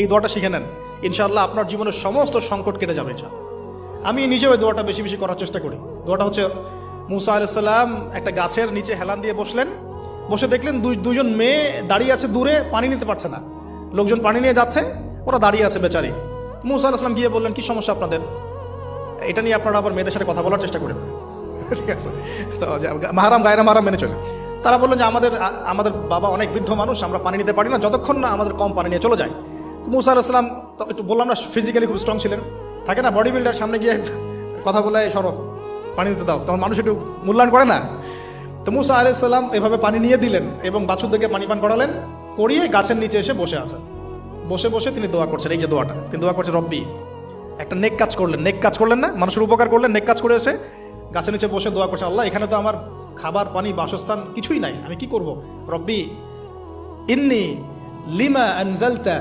এই দোয়াটা শিখে নেন, ইনশাআল্লাহ আপনার জীবনের সমস্ত সংকট কেটে যাবে। আমি নিজেও এই দোয়াটা বেশি বেশি করার চেষ্টা করি। দোয়াটা হচ্ছে, মুসা আলাইহিস সালাম একটা গাছের নিচে হেলান দিয়ে বসলেন, বসে দেখলেন দুজন মেয়ে দাঁড়িয়ে আছে দূরে, পানি নিতে পারছে না। লোকজন পানি নিয়ে যাচ্ছে, ওরা দাঁড়িয়ে আছে বেচারি। মুসা আলাইহিস সালাম গিয়ে বললেন, কি সমস্যা আপনাদের? এটা নিয়ে আপনারা আবার মেয়েদের সাথে কথা বলার চেষ্টা করেন, ঠিক আছে? তো মাহারাম গায়রা মাহারাম মেনে চলে। তারা বললেন যে আমাদের বাবা অনেক বৃদ্ধ মানুষ, আমরা পানি নিতে পারি না যতক্ষণ না আমাদের কম পানি নিয়ে চলে যায়। মুসা আলাইহিস সালাম একটু বললাম না, ফিজিক্যালি খুব স্ট্রং ছিলেন, থাকে না বডি বিল্ডার, সামনে গিয়ে কথা বলে সরো পানি দিতে দাও, তখন মানুষ একটু মূল্যায়ন করে না। তো মুসা আলাইহিস সালাম এভাবে পানি নিয়ে দিলেন এবং বাছুরদেরকে পানি পান করালেন, করিয়ে গাছের নিচে এসে বসে আছেন। বসে বসে তিনি দোয়া করছেন, এই যে দোয়াটা তিনি দোয়া করছেন, রব্বি, একটা নেক কাজ করলেন, নেক কাজ করলেন না, মানুষের উপকার করলেন, নেক কাজ করে এসে গাছের নিচে বসে দোয়া করছেন, আল্লাহ এখানে তো আমার খাবার পানি বাসস্থান কিছুই নাই, আমি কি করব? রব্বি ইন্নি লিমা আনজালতা